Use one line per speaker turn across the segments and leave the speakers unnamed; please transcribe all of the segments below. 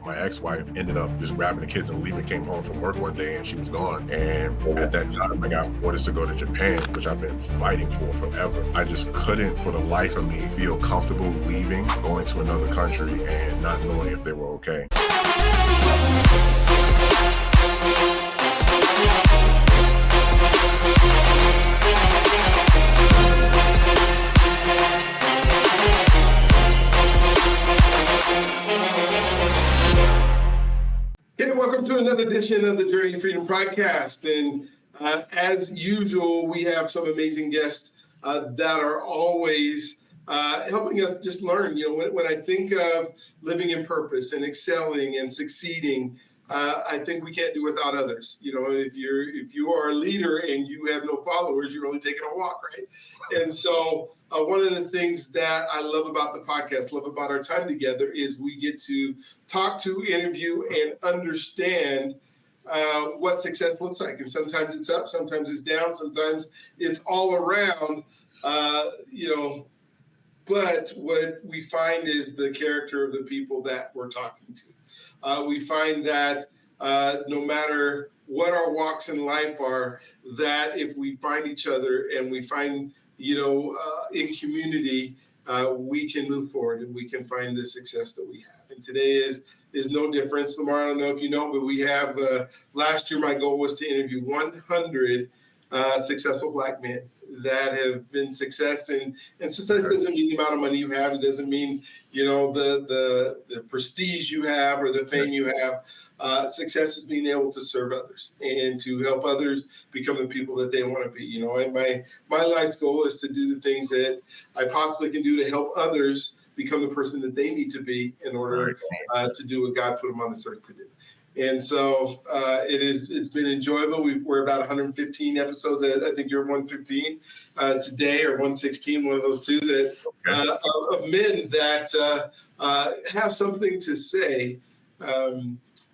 My ex-wife ended up just grabbing the kids and leaving, came home from work one day and she was gone. And at that time, I got orders to go to Japan, which I've been fighting for forever. I just couldn't, for the life of me, feel comfortable leaving, going to another country and not knowing if they were okay.
Hey, welcome to another edition of the Journey to Freedom podcast. And as usual, we have some amazing guests that are always helping us just learn. You know, when I think of living in purpose and excelling and succeeding, I think we can't do without others. You know, if you are a leader and you have no followers, you're only taking a walk, right? And so one of the things that I love about the podcast, love about our time together, is we get to talk to, interview, and understand what success looks like. And sometimes it's up, sometimes it's down, sometimes it's all around, but what we find is the character of the people that we're talking to. We find that no matter what our walks in life are, that if we find each other and we find, in community, we can move forward and we can find the success that we have. And today is no different. Lamar, I don't know if you know, but we have, last year my goal was to interview 100 successful Black men that have been success. And success doesn't mean the amount of money you have. It doesn't mean, the prestige you have or the fame you have. Success is being able to serve others and to help others become the people that they want to be. And my life's goal is to do the things that I possibly can do to help others become the person that they need to be in order to do what God put them on this earth to do. And so it's been enjoyable. We're about 115 episodes. I think you're 115 today, or 116, one of those two, that of men that have something to say,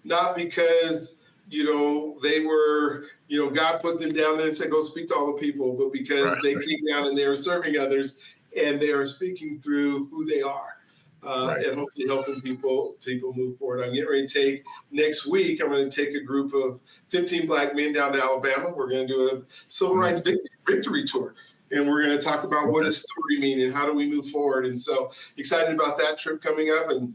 not because they were God put them down there and said go speak to all the people, but because they came down and they were serving others and they are speaking through who they are. And hopefully helping people move forward. I'm getting ready to take, next week, I'm going to take a group of 15 Black men down to Alabama. We're going to do a civil rights victory tour. And we're going to talk about what does story mean and how do we move forward. And so excited about that trip coming up, and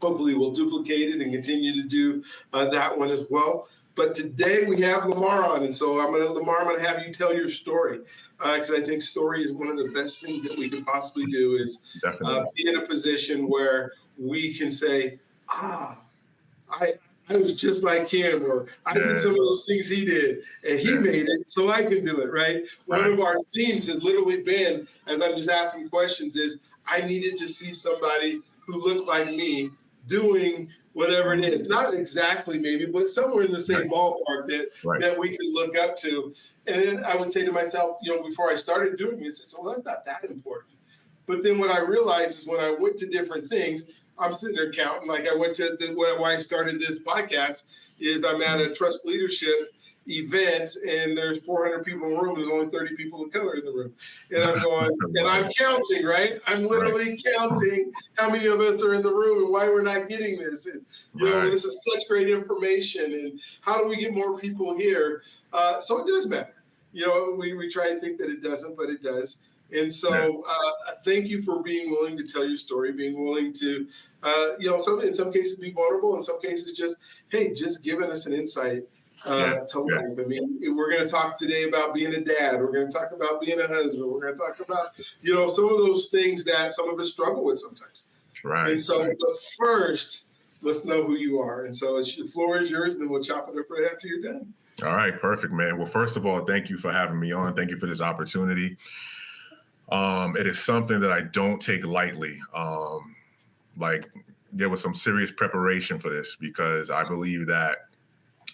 hopefully we'll duplicate it and continue to do that one as well. But today we have Lamar on, and so I'm going to have you tell your story, because I think story is one of the best things that we can possibly do, is be in a position where we can say, I was just like him, or I did some of those things he did, and he made it, so I can do it, right? One of our themes has literally been, as I'm just asking questions, is I needed to see somebody who looked like me doing whatever it is, not exactly maybe, but somewhere in the same ballpark that we can look up to. And then I would say to myself, before I started doing this, I said, well, that's not that important. But then what I realized is when I went to different things, I'm sitting there counting, like I went to why I started this podcast, is I'm at a trust leadership event and there's 400 people in the room. There's only 30 people of color in the room. And I'm going, and I'm counting, right? I'm literally counting how many of us are in the room and why we're not getting this. And, this is such great information. And how do we get more people here? So it does matter. We try to think that it doesn't, but it does. And so thank you for being willing to tell your story, being willing to, in some cases be vulnerable, in some cases just giving us an insight to life. I mean, we're going to talk today about being a dad. We're going to talk about being a husband. We're going to talk about, some of those things that some of us struggle with sometimes.
Right.
And so, but first, let's know who you are. And so the floor is yours, and then we'll chop it up right after you're done.
All right. Perfect, man. Well, first of all, thank you for having me on. Thank you for this opportunity. It is something that I don't take lightly. There was some serious preparation for this, because I believe that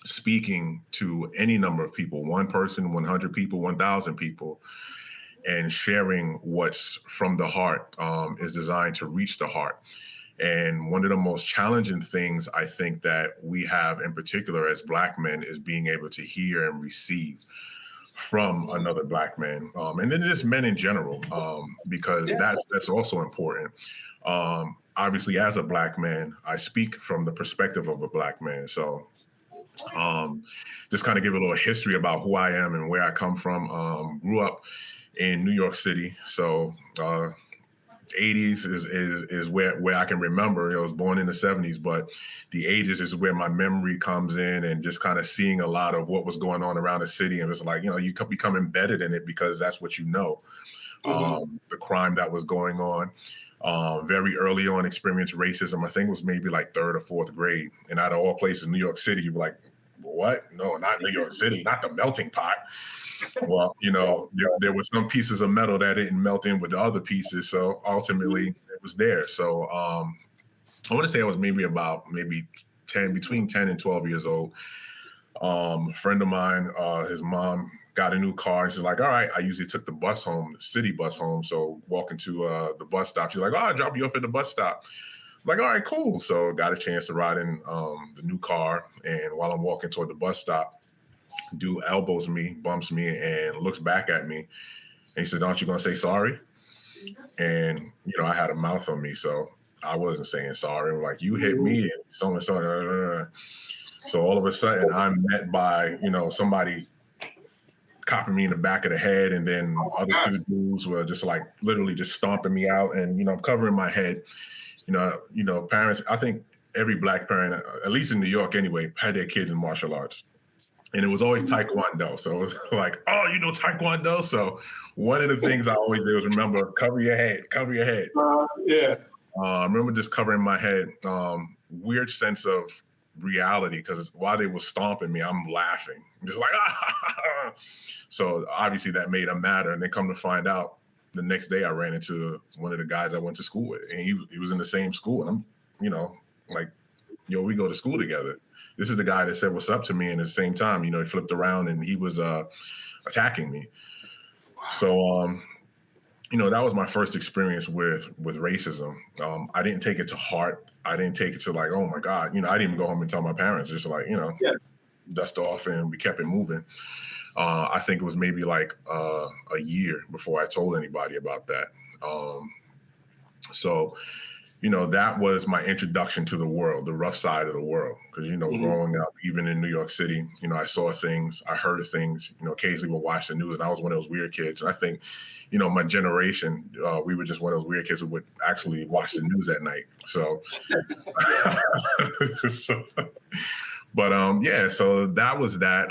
speaking to any number of people, one person, 100 people, 1,000 people, and sharing what's from the heart is designed to reach the heart. And one of the most challenging things I think that we have in particular as Black men is being able to hear and receive from another Black man, and then just men in general, because that's also important. obviously, as a Black man, I speak from the perspective of a Black man. So just kind of give a little history about who I am and where I come from. Grew up in New York City. So 80s is where I can remember. I was born in the 70s, but the 80s is where my memory comes in, and just kind of seeing a lot of what was going on around the city. And it's like, you could become embedded in it because that's what you know. The crime that was going on. Very early on, experienced racism. I think it was maybe like third or fourth grade. And out of all places, New York City, you're like, what? No, not New York City, not the melting pot. Well, there were some pieces of metal that didn't melt in with the other pieces. So ultimately, it was there. So I want to say I was maybe 10, between 10 and 12 years old. A friend of mine, his mom got a new car. And she's like, all right, I usually took the bus home, the city bus home. So walking to the bus stop, she's like, oh, I'll drop you off at the bus stop. I'm like, all right, cool. So got a chance to ride in the new car. And while I'm walking toward the bus stop, dude elbows me, bumps me, and looks back at me. And he said, aren't you going to say sorry? And, I had a mouth on me. So I wasn't saying sorry. I'm like, you hit me and so and so. So all of a sudden I'm met by, somebody copping me in the back of the head. And then other two dudes were just like literally just stomping me out. And, I'm covering my head. Parents, I think every Black parent, at least in New York anyway, had their kids in martial arts. And it was always Taekwondo. So it was like, oh, Taekwondo? So one of the things I always did was remember, cover your head. I remember just covering my head. Weird sense of reality, because while they were stomping me, I'm laughing. I'm just like, ah! So obviously that made them matter. And then come to find out, the next day I ran into one of the guys I went to school with. And he was in the same school. And I'm, like, yo, we go to school together. This is the guy that said what's up to me, and at the same time, he flipped around and he was attacking me. So, that was my first experience with racism. I didn't take it to heart. I didn't take it to like, oh my God. I didn't even go home and tell my parents, just like, dust off, and we kept it moving. I think it was maybe like a year before I told anybody about that. So that was my introduction to the world, the rough side of the world. Because, growing up, even in New York City, I saw things, I heard things, occasionally would watch the news, and I was one of those weird kids. And I think, my generation, we were just one of those weird kids who would actually watch the news at night. So, so that was that.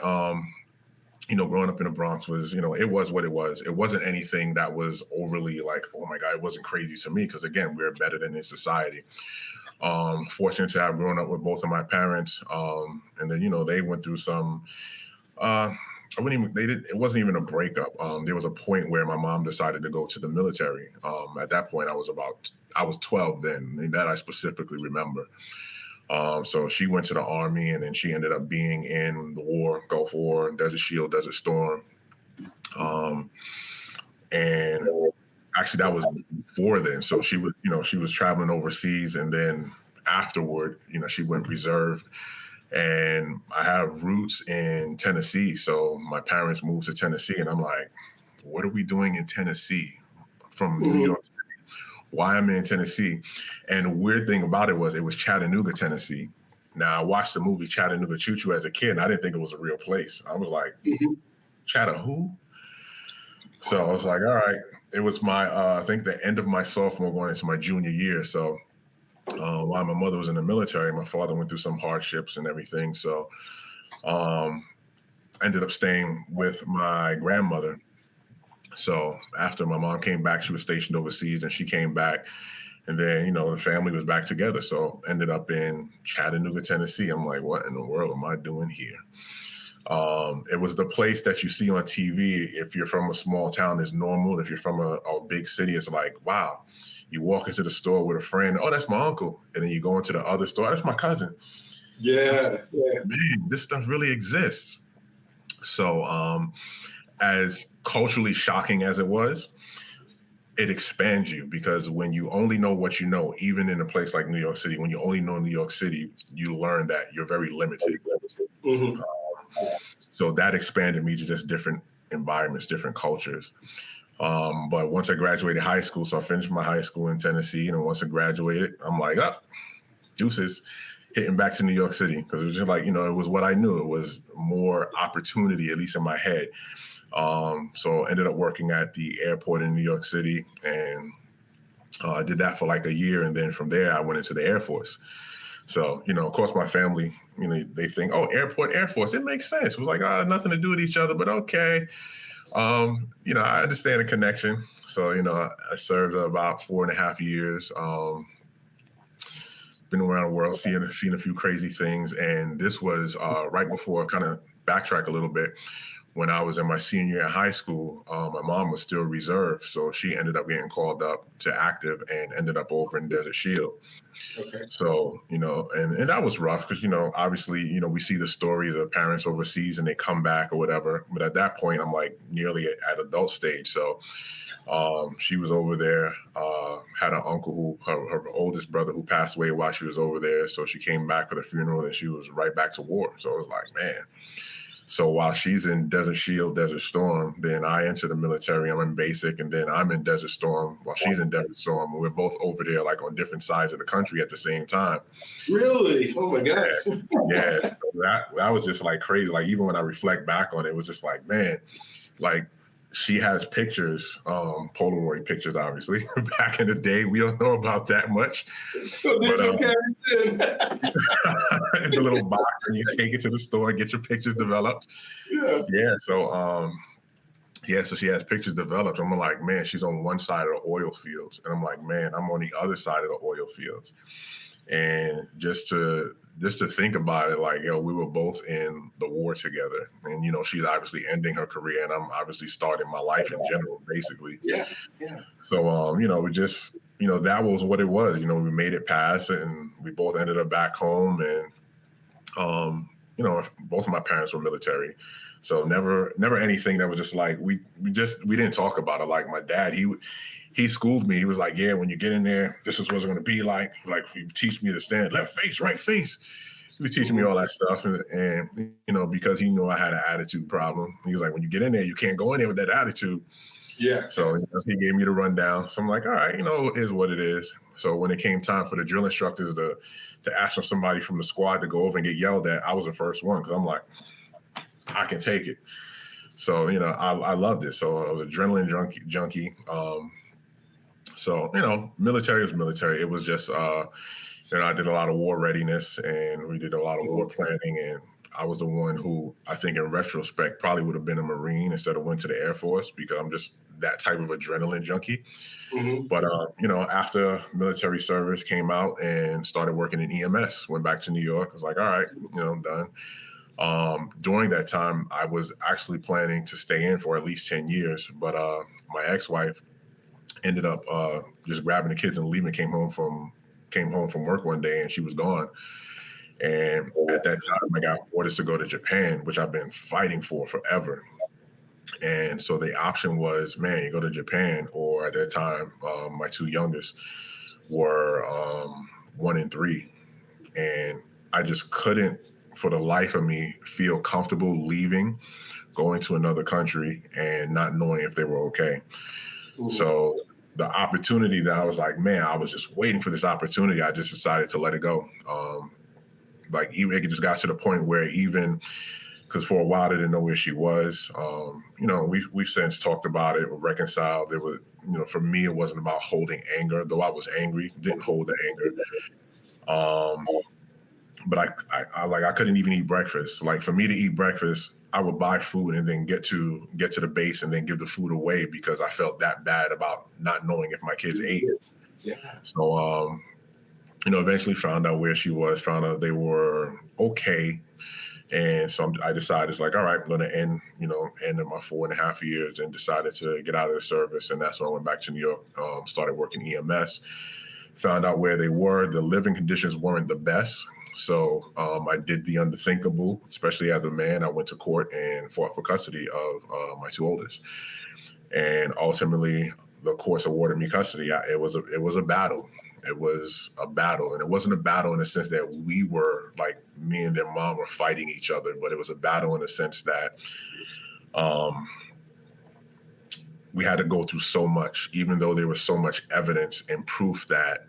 Growing up in the Bronx was, it was what it was. It wasn't anything that was overly like, oh my God, it wasn't crazy to me. Because again, we're better than in society. Fortunate to have grown up with both of my parents. And then, they went through some, it wasn't even a breakup. There was a point where my mom decided to go to the military. At that point, I was 12 then, and that I specifically remember. So she went to the Army, and then she ended up being in the war, Gulf War, Desert Shield, Desert Storm. And actually that was before then. So she was traveling overseas, and then afterward, she went reserve. And I have roots in Tennessee. So my parents moved to Tennessee, and I'm like, what are we doing in Tennessee from New York City? Why am I in Tennessee? And the weird thing about it was Chattanooga, Tennessee. Now, I watched the movie Chattanooga Choo Choo as a kid, and I didn't think it was a real place. I was like, Chattahoo? So I was like, all right. It was my, I think the end of my sophomore going into my junior year. So while my mother was in the military, my father went through some hardships and everything. So ended up staying with my grandmother. So after my mom came back, she was stationed overseas, and she came back, and then, the family was back together. So ended up in Chattanooga, Tennessee. I'm like, what in the world am I doing here? It was the place that you see on TV. If you're from a small town, it's normal. If you're from a big city, it's like, wow. You walk into the store with a friend. Oh, that's my uncle. And then you go into the other store. That's my cousin.
Yeah.
Man, this stuff really exists. So as culturally shocking as it was, it expands you, because when you only know what you know, even in a place like New York City, when you only know New York City, you learn that you're very limited. So that expanded me to just different environments, different cultures. But once I graduated high school, so I finished my high school in Tennessee, and once I graduated, I'm like, oh, deuces, hitting back to New York City, because it was just like, it was what I knew. It was more opportunity, at least in my head. So I ended up working at the airport in New York City, and I did that for like a year. And then from there, I went into the Air Force. So, of course, my family, they think, oh, airport, Air Force, it makes sense. It was like, nothing to do with each other, but okay. I understand the connection. So, I served about 4.5 years. Been around the world, seen a few crazy things. And this was right before, kind of backtrack a little bit, when I was in my senior year in high school. My mom was still reserve, so she ended up getting called up to active and ended up over in Desert Shield.
Okay.
So, and that was rough because, obviously, we see the story of the parents overseas and they come back or whatever. But at that point, I'm like nearly at adult stage. So she was over there, had an uncle her oldest brother who passed away while she was over there. So she came back for the funeral and she was right back to war. So it was like, man. So while she's in Desert Shield, Desert Storm, then I enter the military. I'm in basic, and then I'm in Desert Storm while she's in Desert Storm. We're both over there, like on different sides of the country at the same time.
Really? Oh my gosh.
Yeah. So that was just like crazy. Like even when I reflect back on it, it was just like, man, like she has pictures, Polaroid pictures, obviously. Back in the day, we don't know about that much.
So did you carry it in?
The little box, and you take it to the store and get your pictures developed. Yeah. So so she has pictures developed. I'm like, man, she's on one side of the oil fields, and I'm like, man, I'm on the other side of the oil fields. And just to think about it, like, we were both in the war together, and she's obviously ending her career, and I'm obviously starting my life in general, basically.
Yeah.
So we just, that was what it was. We made it past, and we both ended up back home, and both of my parents were military. So never anything that was just like, we didn't talk about it. Like my dad, he schooled me. He was like, yeah, when you get in there, this is what it's going to be like. Like he teach me to stand left face, right face. He was teaching me all that stuff. And because he knew I had an attitude problem, he was like, when you get in there, you can't go in there with that attitude.
Yeah.
So he gave me the rundown. So I'm like, all right, it is what it is. So when it came time for the drill instructors to ask for somebody from the squad to go over and get yelled at, I was the first one because I'm like, I can take it. So, I loved it. So I was adrenaline junkie. So, military was military. It was just, I did a lot of war readiness, and we did a lot of war planning. And I was the one who, I think in retrospect, probably would have been a Marine instead of went to the Air Force, because I'm just that type of adrenaline junkie.
Mm-hmm.
But, after military service, came out and started working in EMS, went back to New York. I was like, all right, I'm done. During that time, I was actually planning to stay in for at least 10 years. But my ex-wife ended up just grabbing the kids and leaving, came home from work one day, and she was gone. And at that time, I got orders to go to Japan, which I've been fighting for forever. And so the option was, man, you go to Japan, or at that time, my two youngest were 1 and 3. And I just couldn't, for the life of me, feel comfortable leaving, going to another country, and not knowing if they were okay. Mm-hmm. So the opportunity that I was like, man, I was just waiting for this opportunity. I just decided to let it go. Even it just got to the point where, even because for a while I didn't know where she was. We've since talked about it, reconciled. It was, for me, it wasn't about holding anger, though I was angry, didn't hold the anger. But I couldn't even eat breakfast. Like for me to eat breakfast, I would buy food and then get to the base and then give the food away, because I felt that bad about not knowing if my kids ate.
Yeah.
So, eventually found out where she was, found out they were okay. And so I decided, it's like, all right, I'm going to end in my 4.5 years, and decided to get out of the service. And that's when I went back to New York, started working EMS, found out where they were. The living conditions weren't the best. So I did the unthinkable, especially as a man. I went to court and fought for custody of my two oldest. And ultimately, the courts awarded me custody. It was a battle. It was a battle, and it wasn't a battle in the sense that we were, like, me and their mom were fighting each other, but it was a battle in the sense that we had to go through so much, even though there was so much evidence and proof that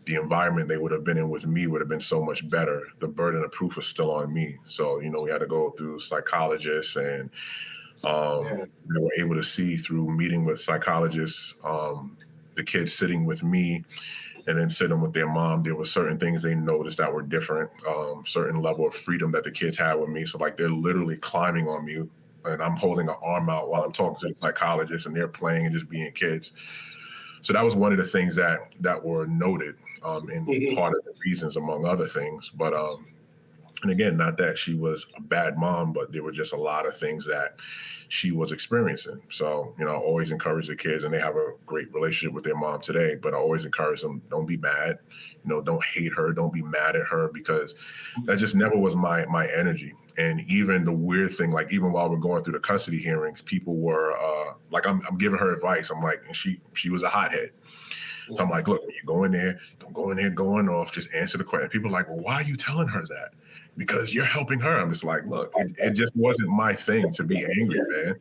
the environment they would have been in with me would have been so much better. The burden of proof was still on me. So, we had to go through psychologists, and they were able to see through meeting with psychologists, the kids sitting with me and then sitting with their mom, there were certain things they noticed that were different, certain level of freedom that the kids had with me. So like they're literally climbing on me and I'm holding an arm out while I'm talking to the psychologist, and they're playing and just being kids. So that was one of the things that were noted, in part of the reasons, among other things. But and again, not that she was a bad mom, but there were just a lot of things that she was experiencing. So, I always encourage the kids, and they have a great relationship with their mom today, but I always encourage them, don't be mad, don't hate her, don't be mad at her, because that just never was my energy. And even the weird thing, like even while we're going through the custody hearings, people were like, I'm giving her advice. I'm like, and she was a hothead. So I'm like, look, when you go in there, don't go in there going off, just answer the question. People are like, well, why are you telling her that? Because you're helping her. I'm just like, look, it just wasn't my thing to be angry, man.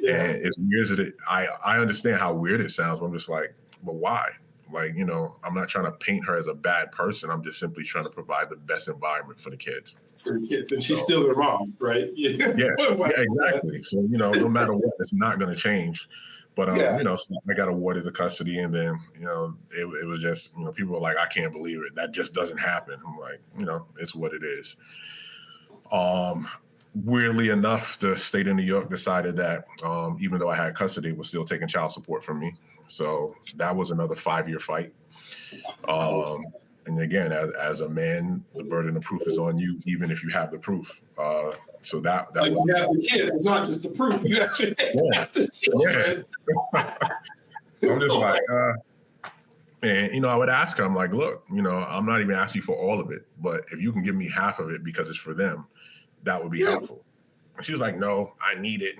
Yeah. And as weird as I understand how weird it sounds, but I'm just like, but why? Like, I'm not trying to paint her as a bad person. I'm just simply trying to provide the best environment for the kids.
For the kids. And she's still their mom, right?
Yeah, exactly. So, no matter what, it's not going to change. But, so I got awarded the custody, and then, it was just, people were like, I can't believe it. That just doesn't happen. I'm like, it's what it is. Weirdly enough, the state of New York decided that even though I had custody, it was still taking child support from me. So that was another 5-year fight. And again, as a man, the burden of proof is on you, even if you have the proof. So that
like
was
you have the kids, not just the proof. You actually have the children.
I'm just like, and I would ask her, I'm like, look, I'm not even asking you for all of it, but if you can give me half of it because it's for them, that would be helpful. And she was like, no, I need it.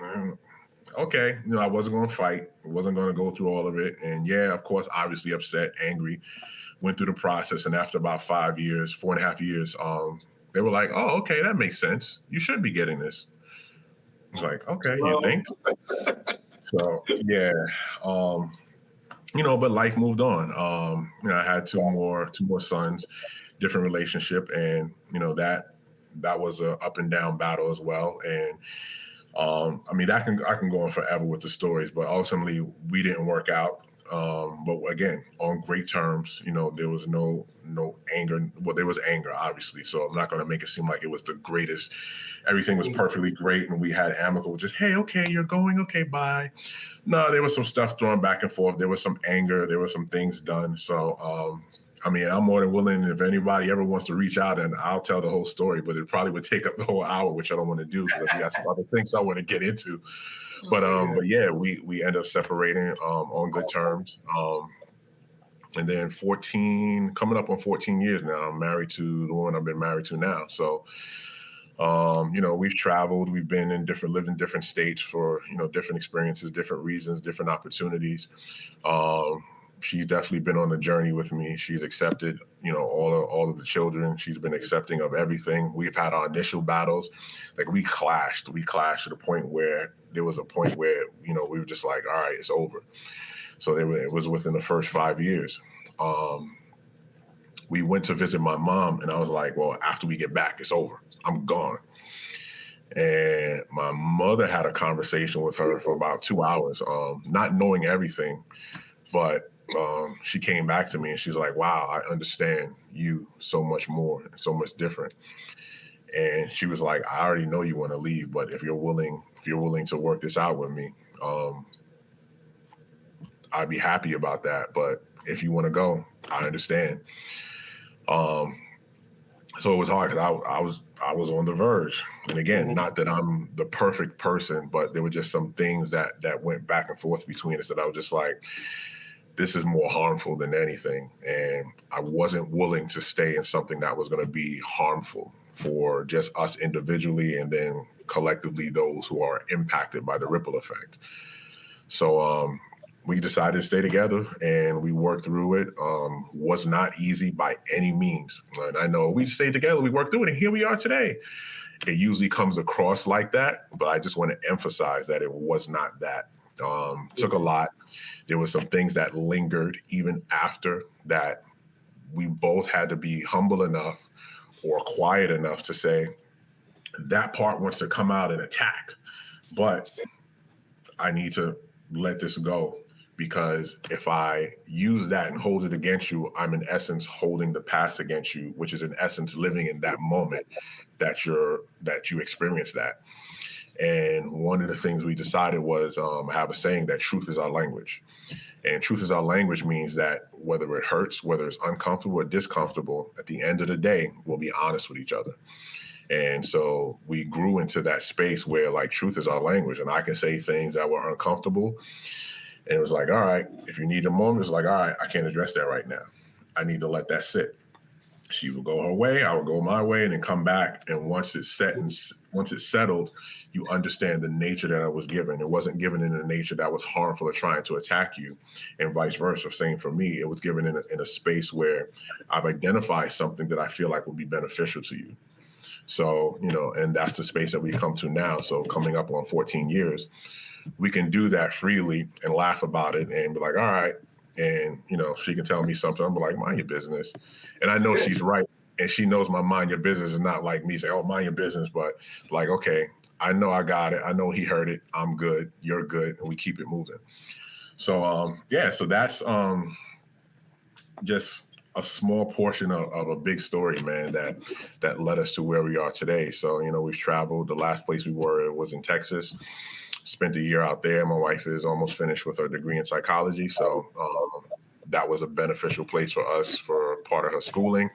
Okay, I wasn't going to fight. I wasn't going to go through all of it. And of course, obviously upset, angry, went through the process. And after about 4.5 years, they were like, oh, okay, that makes sense. You should be getting this. I was like, okay, you think? So, but life moved on. I had two more sons, different relationship. And, that was a up and down battle as well. And, I can go on forever with the stories, but ultimately we didn't work out. But again, on great terms, there was no anger. Well, there was anger, obviously. So I'm not going to make it seem like it was the greatest. Everything was perfectly great, and we had amicable, just, hey, okay, you're going, okay, bye. No, there was some stuff thrown back and forth. There was some anger. There were some things done. So, I'm more than willing, if anybody ever wants to reach out, and I'll tell the whole story, but it probably would take up the whole hour, which I don't want to do because we got some other things I want to get into. But we end up separating on good terms. And then coming up on 14 years now, I'm married to the woman I've been married to now. So, we've traveled, we've been lived in different states for, different experiences, different reasons, different opportunities. She's definitely been on the journey with me. She's accepted, all of the children. She's been accepting of everything. We've had our initial battles. Like we clashed to the point where we were just like, all right, it's over. So it was within the first 5 years. We went to visit my mom, and I was like, well, after we get back, it's over. I'm gone. And my mother had a conversation with her for about 2 hours, not knowing everything, but she came back to me and she's like, wow, I understand you so much more and so much different. And she was like, I already know you want to leave, but if you're willing to work this out with me, I'd be happy about that. But if you want to go, I understand. So it was hard because I was on the verge. And again, not that I'm the perfect person, but there were just some things that went back and forth between us that I was just like, this is more harmful than anything. And I wasn't willing to stay in something that was going to be harmful for just us individually and then collectively those who are impacted by the ripple effect. So we decided to stay together and we worked through it. Was not easy by any means. And I know we stayed together, we worked through it, and here we are today. It usually comes across like that, but I just want to emphasize that it was not that. Took a lot. There were some things that lingered even after that. We both had to be humble enough or quiet enough to say, that part wants to come out and attack, but I need to let this go, because if I use that and hold it against you, I'm in essence holding the past against you, which is in essence living in that moment that you experience that. And one of the things we decided was, I have a saying that truth is our language. And truth is our language means that whether it hurts, whether it's uncomfortable or discomfortable, at the end of the day, we'll be honest with each other. And so we grew into that space where like truth is our language, and I can say things that were uncomfortable. And it was like, all right, if you need a moment, it's like, all right, I can't address that right now. I need to let that sit. She would go her way, I would go my way, and then come back. And once it's set and once it's settled, you understand the nature that I was given. It wasn't given in a nature that was harmful or trying to attack you, and vice versa. Same for me. It was given in a space where I've identified something that I feel like would be beneficial to you. So, and that's the space that we come to now. So coming up on 14 years, we can do that freely and laugh about it and be like, all right. And, she can tell me something. I'm like, mind your business. And I know she's right. And she knows my mind your business is not like me saying, oh, mind your business. But like, okay, I know I got it. I know he heard it. I'm good. You're good. And we keep it moving. So, so that's just a small portion of a big story, man, that led us to where we are today. So, we've traveled. The last place we were was in Texas. Spent a year out there. My wife is almost finished with her degree in psychology. So that was a beneficial place for us for part of her schooling.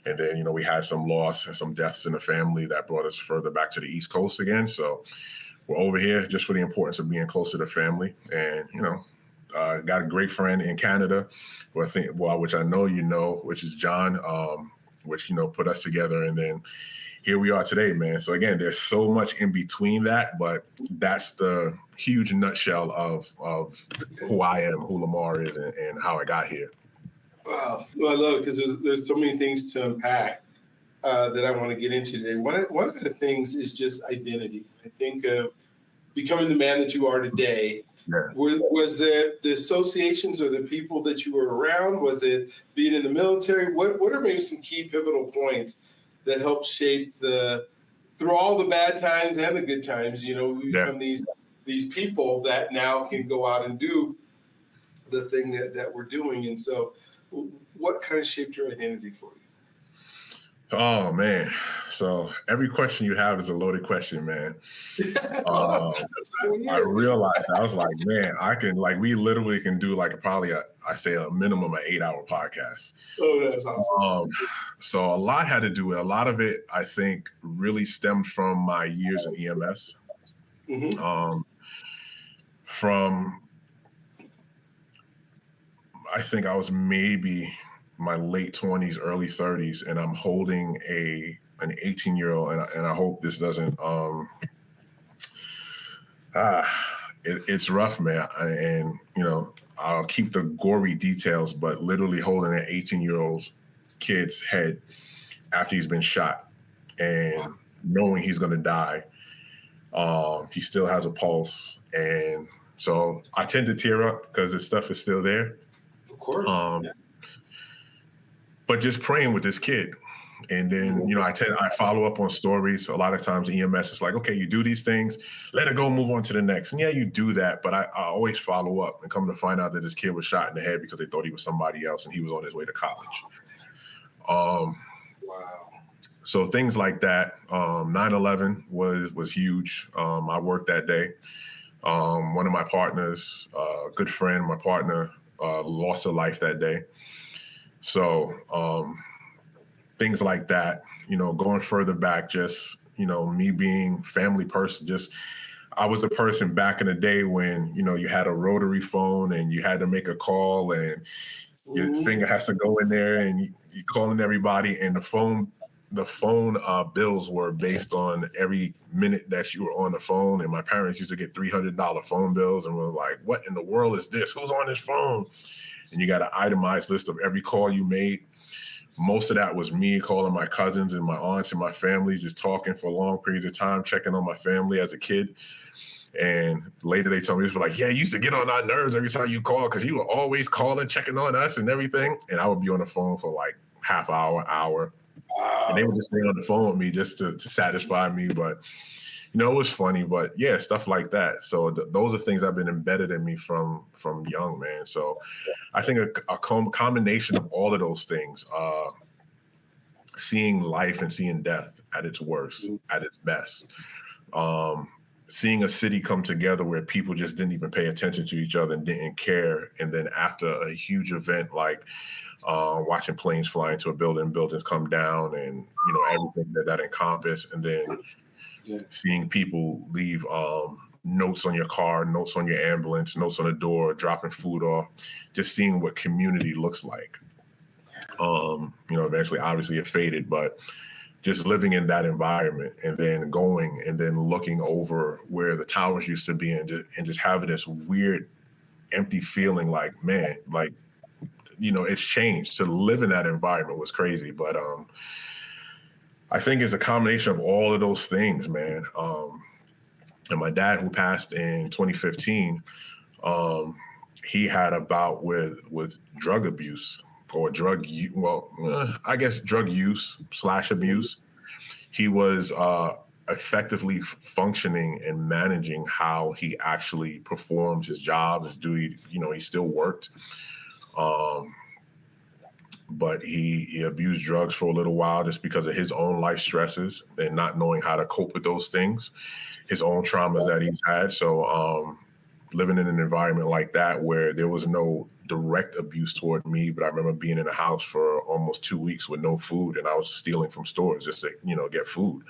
And then, we had some loss and some deaths in the family that brought us further back to the East Coast again. So we're over here just for the importance of being closer to family. And, got a great friend in Canada, which I know, which is John, which, put us together. And then here we are today, man. So again, there's so much in between that, but that's the huge nutshell of who I am, who Lamar is, and how I got here.
Wow. Well, I love it because there's so many things to unpack that I want to get into today. One of the things is just identity. I think of becoming the man that you are today.
Yeah.
Was it the associations or the people that you were around? Was it being in the military? What are maybe some key pivotal points that help shape through all the bad times and the good times? We become these people that now can go out and do the thing that we're doing. And so what kind of shaped your identity for you?
Oh, man. So every question you have is a loaded question, man. I realized, I was like, man, we literally can do probably a minimum of 8-hour podcast.
Oh, that's awesome.
So a lot had to do with, a lot of it, I think, really stemmed from my years in EMS. Mm-hmm. I think I was maybe my late 20s, early 30s, and I'm holding an 18-year-old, and I hope this doesn't, it's rough, man. And, I'll keep the gory details, but literally holding an 18-year-old kid's head after he's been shot and knowing he's going to die. He still has a pulse. And so I tend to tear up because the stuff is still there.
Of course.
But just praying with this kid. And then, I follow up on stories. A lot of times EMS is like, okay, you do these things, let it go, move on to the next. And yeah, you do that. But I always follow up and come to find out that this kid was shot in the head because they thought he was somebody else and he was on his way to college.
Wow.
So things like that. 9/11 was huge. I worked that day. One of my partners, a good friend, my partner, lost her life that day. So things like that, going further back, just, me being family person, I was the person back in the day when, you had a rotary phone and you had to make a call and your finger has to go in there and you calling everybody, and the phone bills were based on every minute that you were on the phone. And my parents used to get $300 phone bills, and we're like, what in the world is this? Who's on this phone? And you got an itemized list of every call you made. Most of that was me calling my cousins and my aunts and my family, just talking for long periods of time, checking on my family as a kid. And later they told me, it was like, yeah, you used to get on our nerves every time you call because you were always calling, checking on us and everything. And I would be on the phone for like half hour. And they would just stay on the phone with me just to satisfy me. But, it was funny. But yeah, stuff like that. So those are things that have been embedded in me from young, man. So I think a combination of all of those things, seeing life and seeing death at its worst, at its best, seeing a city come together where people just didn't even pay attention to each other and didn't care. And then after a huge event like watching planes fly into a building, buildings come down, and everything that encompassed, and then seeing people leave notes on your car, notes on your ambulance, notes on the door, dropping food off, just seeing what community looks like. Eventually, obviously, it faded, but just living in that environment and then going and then looking over where the towers used to be and just having this weird empty feeling like, man, like, it's changed. To live in that environment was crazy. But I think it's a combination of all of those things, man. And my dad, who passed in 2015, he had a bout with drug abuse or drug use / abuse. He was effectively functioning and managing how he actually performed his job, his duty. He still worked. But he abused drugs for a little while just because of his own life stresses and not knowing how to cope with those things, his own traumas that he's had. So living in an environment like that where there was no direct abuse toward me, but I remember being in a house for almost 2 weeks with no food, and I was stealing from stores just to, get food.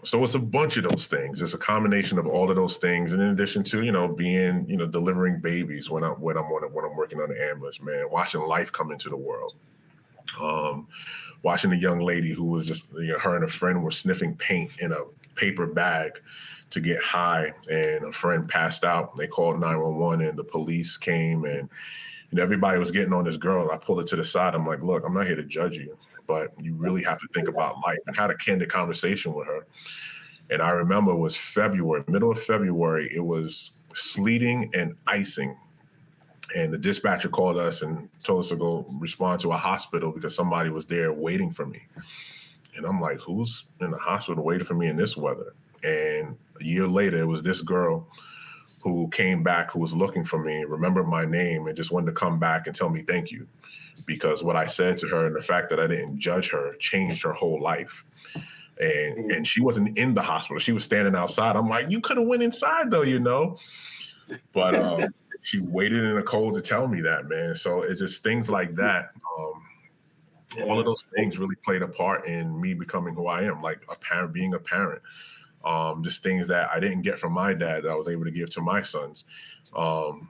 So it's a bunch of those things. It's a combination of all of those things, and in addition to being delivering babies when I'm working on the ambulance, man, watching life come into the world. Watching a young lady who was just her and a friend were sniffing paint in a paper bag to get high, and a friend passed out. They called 911, and the police came, and everybody was getting on this girl. I pulled her to the side. I'm like, look, I'm not here to judge you, but you really have to think about life. And had a candid conversation with her. And I remember it was February, middle of February. It was sleeting and icing. And the dispatcher called us and told us to go respond to a hospital because somebody was there waiting for me. And I'm like, who's in the hospital waiting for me in this weather? And a year later, it was this girl who came back, who was looking for me, remembered my name, and just wanted to come back and tell me thank you. Because what I said to her and the fact that I didn't judge her changed her whole life. And she wasn't in the hospital. She was standing outside. I'm like, you could have went inside though, But she waited in the cold to tell me that, man. So it's just things like that. All of those things really played a part in me becoming who I am, like a parent, being a parent. Just things that I didn't get from my dad that I was able to give to my sons. And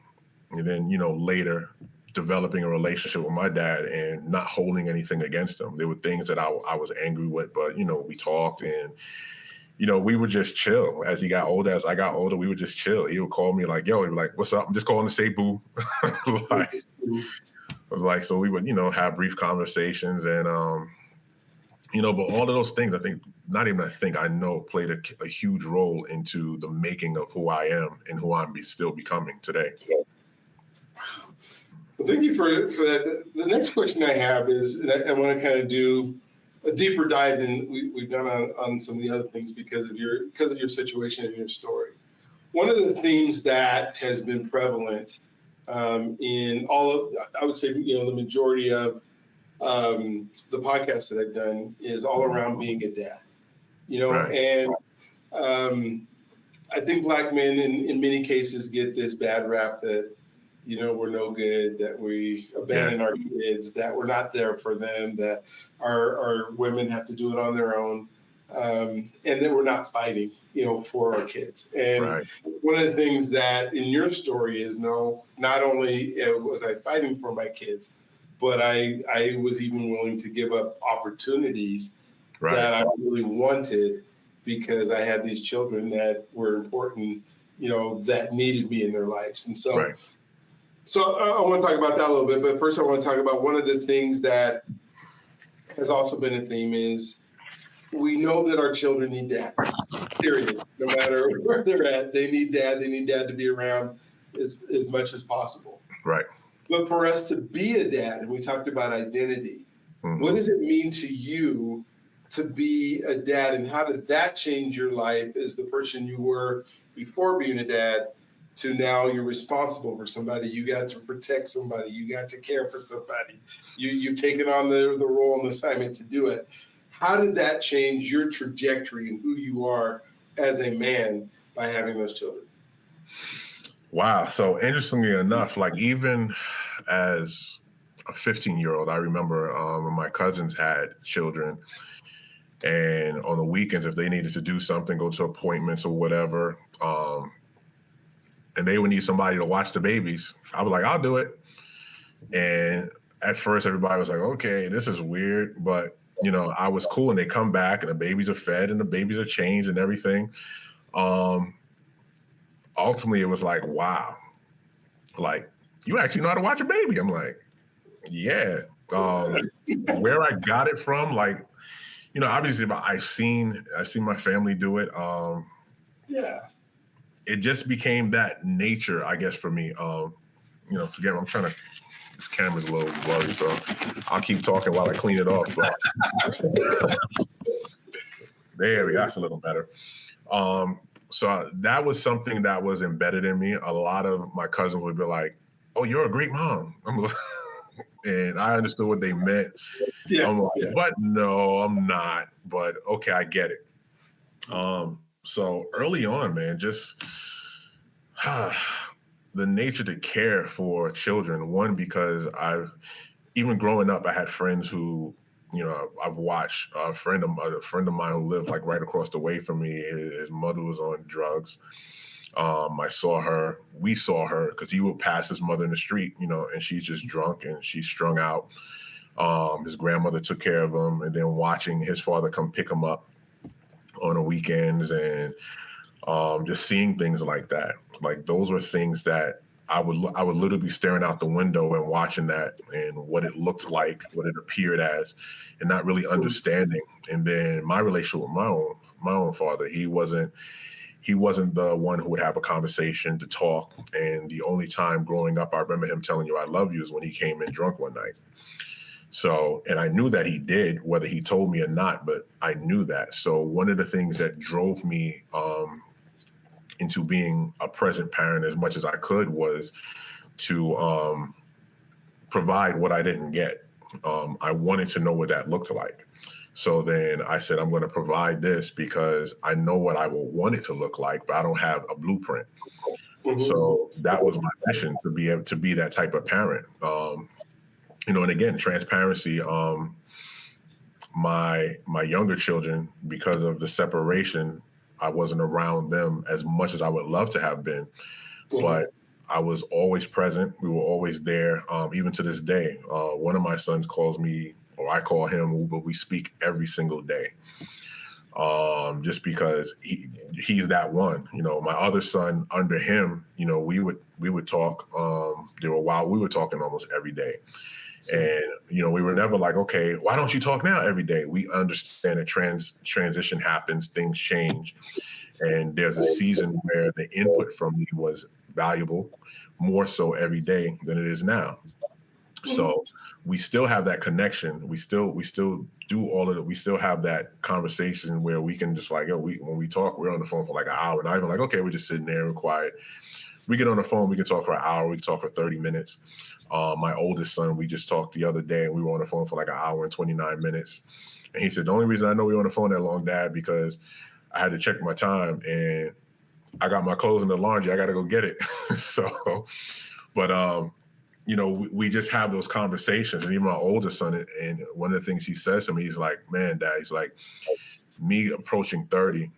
then, later developing a relationship with my dad and not holding anything against him. There were things that I was angry with, but, we talked and, we would just chill. As he got older, as I got older, we would just chill. He would call me like, yo, he'd be like, what's up? I'm just calling to say boo. Like, I was like, so we would, have brief conversations and, but all of those things, I know played a huge role into the making of who I am and who I'm still becoming today.
Well, thank you for that. The next question I have is, and I want to kind of do a deeper dive than we've done on some of the other things because of your situation and your story. One of the themes that has been prevalent in I would say, the majority of the podcasts that I've done is all around being a dad, right. And I think Black men in many cases get this bad rap that, we're no good, that we abandon our kids, that we're not there for them, that our women have to do it on their own, and that we're not fighting, for our kids. And one of the things that in your story is, no, not only was I fighting for my kids, but I was even willing to give up opportunities that I really wanted because I had these children that were important, that needed me in their lives. And so, so I want to talk about that a little bit. But first, I want to talk about one of the things that has also been a theme is we know that our children need dad, period. No matter where they're at, they need dad. They need dad to be around as much as possible.
Right.
But for us to be a dad, and we talked about identity, what does it mean to you to be a dad, and how did that change your life as the person you were before being a dad to now you're responsible for somebody, you got to protect somebody, you got to care for somebody, you've taken on the role and the assignment to do it. How did that change your trajectory and who you are as a man by having those children?
Wow. So interestingly enough, like even as a 15-year-old, I remember when my cousins had children, and on the weekends, if they needed to do something, go to appointments or whatever, and they would need somebody to watch the babies, I was like, I'll do it. And at first, everybody was like, okay, this is weird. But, you know, I was cool. And they come back and the babies are fed and the babies are changed and everything. Ultimately, it was like, wow, like, you actually know how to watch a baby. I'm like, yeah. Where I got it from, like, you know, obviously I've seen my family do it.
Yeah.
It just became that nature, I guess, for me. You know, forget, I'm trying to, this camera's a little blurry, so I'll keep talking while I clean it off. But there we go, that's a little better. So that was something that was embedded in me. A lot of my cousins would be like, oh, you're a great mom. And I understood what they meant.
Yeah,
I'm like,
yeah.
But no, I'm not. But okay, I get it. So early on, man, just the nature to care for children. One, because even growing up, I had friends who, you know, I've watched a friend of mine who lived like right across the way from me. His mother was on drugs. We saw her because he would pass his mother in the street, you know, and she's just drunk and she's strung out. His grandmother took care of him, and then watching his father come pick him up on the weekends and just seeing things like that. Like those were things that I would literally be staring out the window and watching that and what it looked like, what it appeared as, and not really understanding. And then my relationship with my own father, he wasn't the one who would have a conversation to talk. And the only time growing up I remember him telling you I love you is when he came in drunk one night. So, and I knew that he did, whether he told me or not, but I knew that. So one of the things that drove me into being a present parent as much as I could was to provide what I didn't get. I wanted to know what that looked like. So then I said, I'm going to provide this because I know what I will want it to look like, but I don't have a blueprint. So that was my mission, to be able to be that type of parent. You know, and again, transparency. My younger children, because of the separation, I wasn't around them as much as I would love to have been, but I was always present. We were always there, even to this day. One of my sons calls me, or I call him, but we speak every single day. Just because he's that one. You know, my other son under him, you know, we would talk. There were while we were talking almost every day. And, you know, we were never like, okay, why don't you talk now every day? We understand that transition happens, things change. And there's a season where the input from me was valuable, more so every day than it is now. So we still have that connection. We still do all of it. We still have that conversation where we can just like, when we talk, we're on the phone for like an hour. Not even like, okay, we're just sitting there and quiet. We get on the phone, we can talk for an hour, we can talk for 30 minutes. My oldest son, we just talked the other day and we were on the phone for like an hour and 29 minutes. And he said, the only reason I know we were on the phone that long, Dad, because I had to check my time and I got my clothes in the laundry. I got to go get it. But you know, we just have those conversations. And even my oldest son, and one of the things he says to me, he's like, man, Dad, he's like, me approaching 30,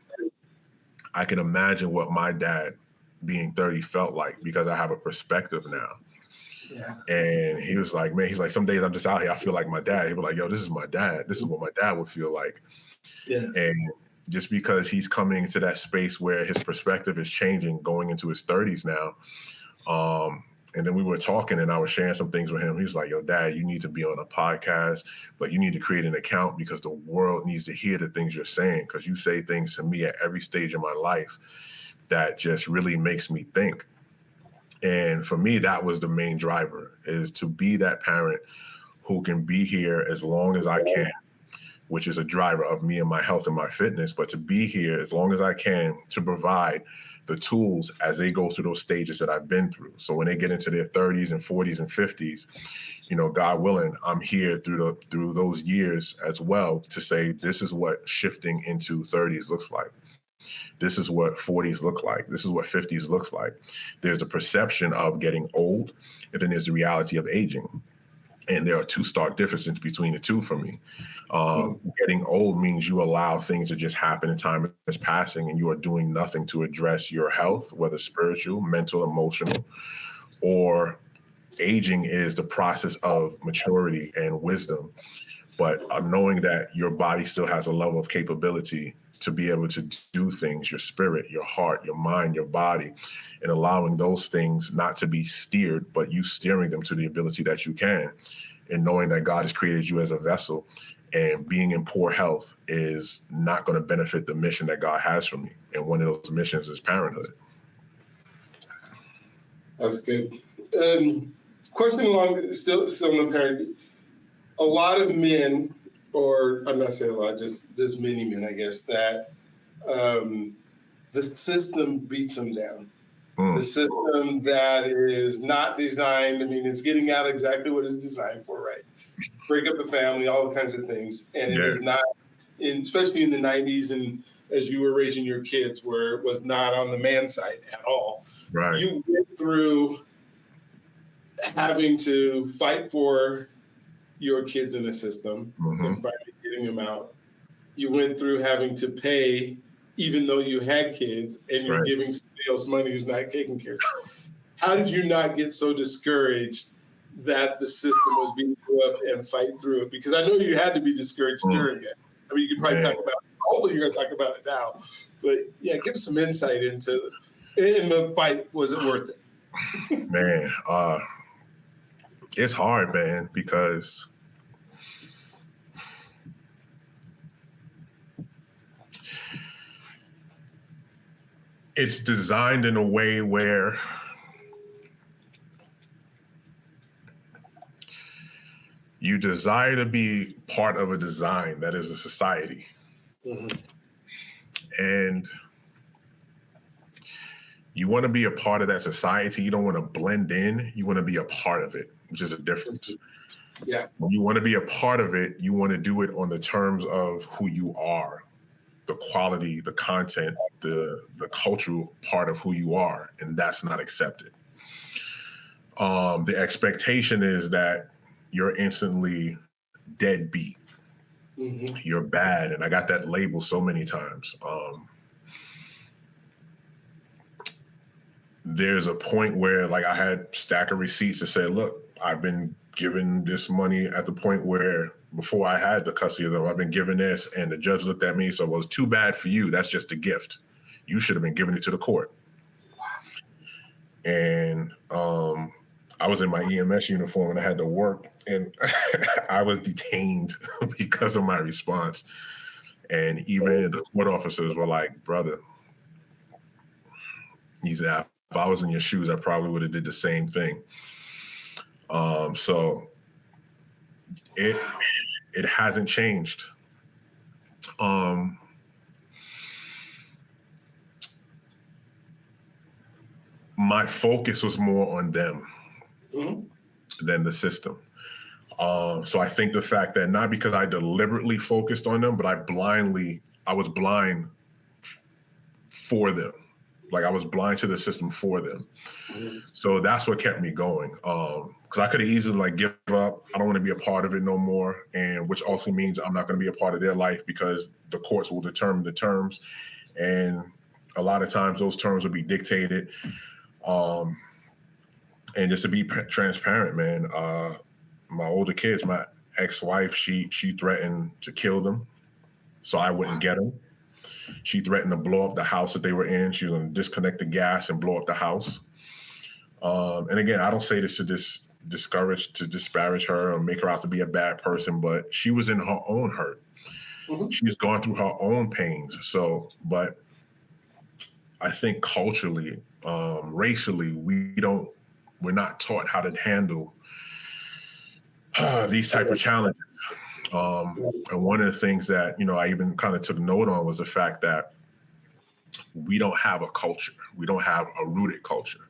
I can imagine what my dad being 30 felt like because I have a perspective now.
Yeah.
And he was like, man, he's like, some days I'm just out here, I feel like my dad. He was like, yo, this is my dad. This is what my dad would feel like.
Yeah.
And just because he's coming into that space where his perspective is changing, going into his 30s now, And then we were talking and I was sharing some things with him. He was like, yo, Dad, you need to be on a podcast, but you need to create an account because the world needs to hear the things you're saying, because you say things to me at every stage of my life that just really makes me think. And for me, that was the main driver, is to be that parent who can be here as long as I can, which is a driver of me and my health and my fitness, but to be here as long as I can to provide the tools as they go through those stages that I've been through. So when they get into their 30s and 40s and 50s, you know, God willing, I'm here through those years as well to say, this is what shifting into 30s looks like. This is what 40s look like. This is what 50s looks like. There's a perception of getting old, and then there's the reality of aging. And there are two stark differences between the two for me. Getting old means you allow things to just happen and time is passing and you are doing nothing to address your health, whether spiritual, mental, emotional, or aging is the process of maturity and wisdom. But knowing that your body still has a level of capability to be able to do things, your spirit, your heart, your mind, your body, and allowing those things not to be steered, but you steering them to the ability that you can. And knowing that God has created you as a vessel, and being in poor health is not going to benefit the mission that God has for me. And one of those missions is parenthood.
That's good. Question along, still on the parent. A lot of men, or I'm not saying a lot, just there's many men, I guess, that the system beats them down. The system that is not designed, I mean, it's getting out exactly what it's designed for, right? Break up the family, all kinds of things. And it is not, especially in the 90s and as you were raising your kids, where it was not on the man side at all.
Right.
You went through having to fight for your kids in the system and finally getting them out. You went through having to pay, even though you had kids, and you're giving somebody else money who's not taking care of them. How did you not get so discouraged that the system was being put up and fight through it? Because I know you had to be discouraged during it. I mean, you could probably talk about it. Hopefully you're going to talk about it now. But yeah, give some insight into, in the fight, was it worth it?
Man, it's hard, man, because it's designed in a way where you desire to be part of a design that is a society. And you want to be a part of that society. You don't want to blend in. You want to be a part of it, which is a difference.
Yeah.
When you want to be a part of it, you want to do it on the terms of who you are, the quality, the content, the cultural part of who you are, and that's not accepted. The expectation is that you're instantly deadbeat. You're bad, and I got that label so many times. There's a point where, like, I had a stack of receipts that said, look, I've been given this money at the point where before I had the custody of them, I've been given this, and the judge looked at me and said, well, it's too bad for you. That's just a gift. You should have been giving it to the court. And I was in my EMS uniform and I had to work, and I was detained because of my response. And even the court officers were like, brother, he said, if I was in your shoes, I probably would have did the same thing. So it hasn't changed. My focus was more on them than the system. So I think the fact that not because I deliberately focused on them, but I was blind for them. Like, I was blind to the system for them. So that's what kept me going. Because I could have easily, like, give up. I don't want to be a part of it no more. And which also means I'm not going to be a part of their life because the courts will determine the terms. And a lot of times those terms will be dictated. And just to be transparent, man, my older kids, my ex-wife, she threatened to kill them so I wouldn't get them. She threatened to blow up the house that they were in. She was going to disconnect the gas and blow up the house. And again, I don't say this to disparage her or make her out to be a bad person, but she was in her own hurt.
Mhm.
She's gone through her own pains. So, but I think culturally, racially, we're not taught how to handle these type of challenges. And one of the things that, I even kind of took note on was the fact that we don't have a culture. We don't have a rooted culture.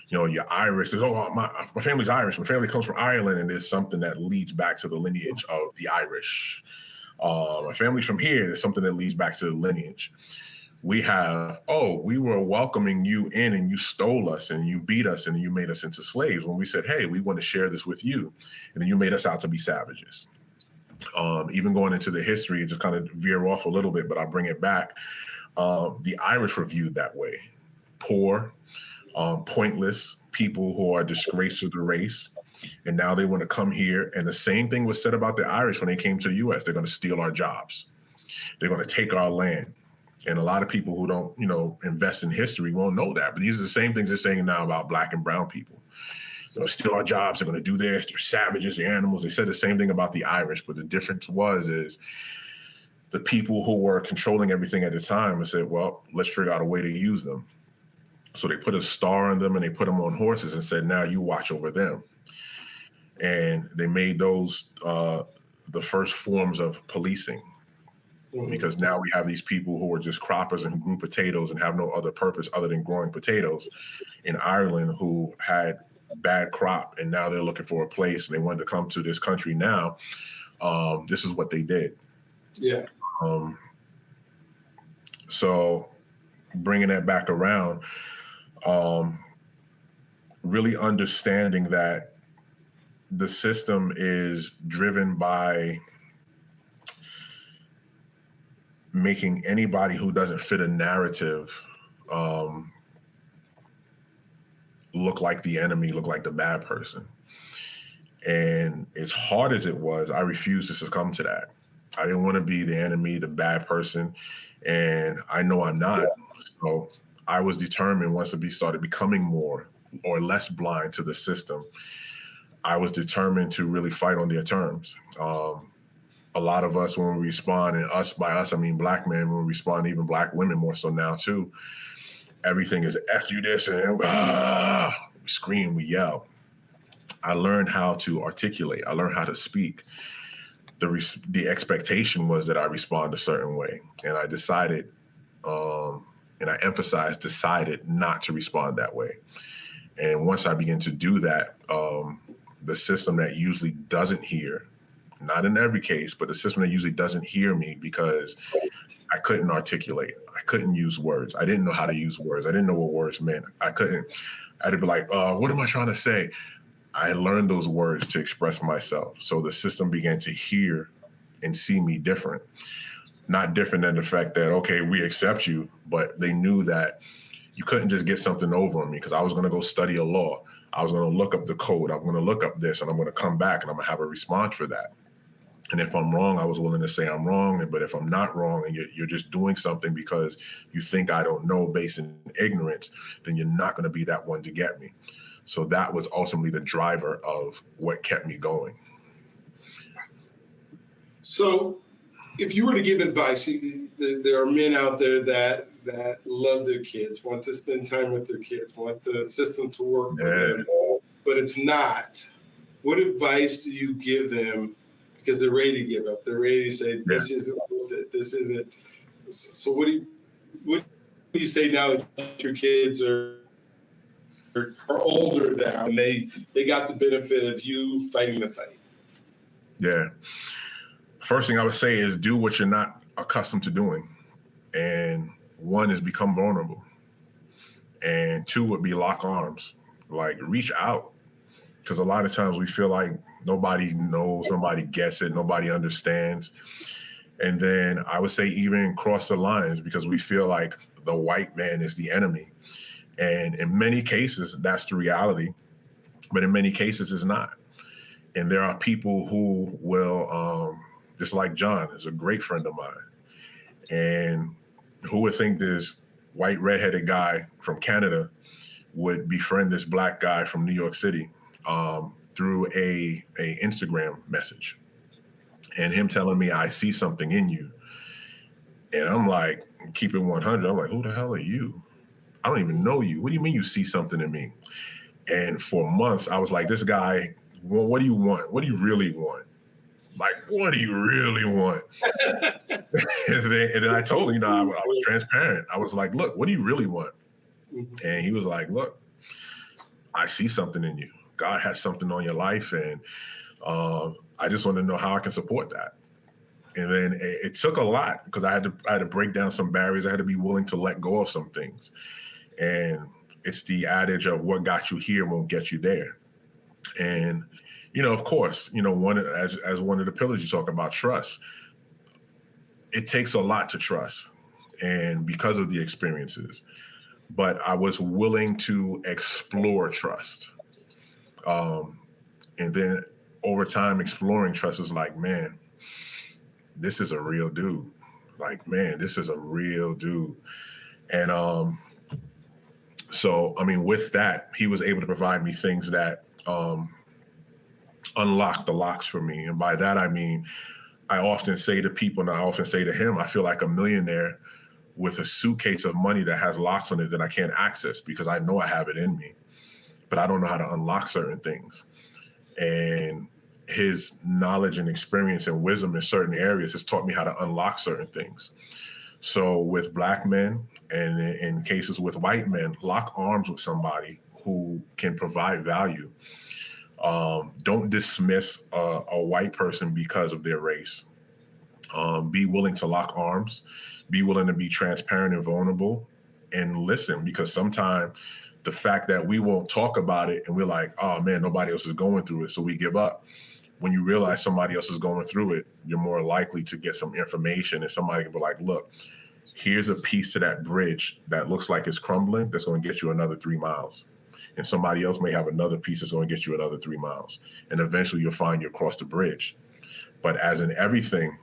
You're Irish. My family's Irish. My family comes from Ireland, and there's something that leads back to the lineage of the Irish. My family's from here. There's something that leads back to the lineage. We have, we were welcoming you in and you stole us and you beat us and you made us into slaves when we said, hey, we want to share this with you. And then you made us out to be savages. Even going into the history, just kind of veer off a little bit, but I'll bring it back. The Irish were viewed that way. Poor, pointless people who are a disgrace to the race. And now they want to come here. And the same thing was said about the Irish when they came to the US. They're going to steal our jobs. They're going to take our land. And a lot of people who don't, invest in history won't know that. But these are the same things they're saying now about Black and brown people. They're going to steal our jobs. They're going to do this. They're savages. They're animals. They said the same thing about the Irish. But the difference is the people who were controlling everything at the time and said, well, let's figure out a way to use them. So they put a star on them and they put them on horses and said, now you watch over them. And they made those the first forms of policing. Because now we have these people who are just croppers and who grew potatoes and have no other purpose other than growing potatoes in Ireland who had bad crop. And now they're looking for a place and they wanted to come to this country now. This is what they did.
Yeah.
So bringing that back around, really understanding that the system is driven by making anybody who doesn't fit a narrative look like the enemy, look like the bad person. And as hard as it was, I refused to succumb to that. I didn't want to be the enemy, the bad person. And I know I'm not. So I was determined once I started becoming more or less blind to the system, I was determined to really fight on their terms. A lot of us, when we respond, and by us, I mean Black men, when we respond, even Black women more so now too, everything is F you this, and we scream, we yell. I learned how to articulate. I learned how to speak. The expectation was that I respond a certain way. And I decided, and I emphasized, decided not to respond that way. And once I began to do that, the system that usually doesn't hear, not in every case, but the system that usually doesn't hear me because I couldn't articulate. I couldn't use words. I didn't know how to use words. I didn't know what words meant. I'd be like, what am I trying to say? I learned those words to express myself. So the system began to hear and see me different. Not different than the fact that, okay, we accept you, but they knew that you couldn't just get something over on me because I was going to go study a law. I was going to look up the code. I'm going to look up this and I'm going to come back and I'm going to have a response for that. And if I'm wrong, I was willing to say I'm wrong. But if I'm not wrong and you're just doing something because you think I don't know based in ignorance, then you're not going to be that one to get me. So that was ultimately the driver of what kept me going.
So if you were to give advice, there are men out there that love their kids, want to spend time with their kids, want the system to work for them, but it's not. What advice do you give them? Because they're ready to give up. They're ready to say, this isn't worth it. This isn't. So what do you say now that your kids are older now and they got the benefit of you fighting the fight?
Yeah. First thing I would say is do what you're not accustomed to doing. And one is become vulnerable. And two would be lock arms, like reach out. Because a lot of times we feel like nobody knows, nobody gets it, nobody understands. And then I would say even cross the lines because we feel like the white man is the enemy. And in many cases, that's the reality. But in many cases, it's not. And there are people who will, just like John is a great friend of mine. And who would think this white redheaded guy from Canada would befriend this black guy from New York City through a Instagram message, and him telling me, I see something in you. And I'm like, keep it 100. I'm like, who the hell are you? I don't even know you. What do you mean you see something in me? And for months, I was like, this guy, well, what do you want? What do you really want? Like, what do you really want? And then I told him, I was transparent. I was like, look, what do you really want? And he was like, look, I see something in you. God has something on your life. And I just want to know how I can support that. And then it took a lot because I had to break down some barriers. I had to be willing to let go of some things. And it's the adage of what got you here won't get you there. And, of course, as one of the pillars you talk about, trust. It takes a lot to trust, and because of the experiences. But I was willing to explore trust. And then over time, exploring trust was like, man, this is a real dude. Like, man, this is a real dude. And so, I mean, with that, he was able to provide me things that unlocked the locks for me. And by that, I mean, I often say to people, and I often say to him, I feel like a millionaire with a suitcase of money that has locks on it that I can't access because I know I have it in me, but I don't know how to unlock certain things. And his knowledge and experience and wisdom in certain areas has taught me how to unlock certain things. So with black men and in cases with white men, lock arms with somebody who can provide value. Don't dismiss a white person because of their race. Be willing to lock arms, be willing to be transparent and vulnerable, and listen, because sometimes the fact that we won't talk about it and we're like, oh man, nobody else is going through it, so we give up. When you realize somebody else is going through it, you're more likely to get some information, and somebody can be like, look, here's a piece to that bridge that looks like it's crumbling that's going to get you another 3 miles. And somebody else may have another piece that's going to get you another 3 miles. And eventually you'll find you across the bridge. But as in everything,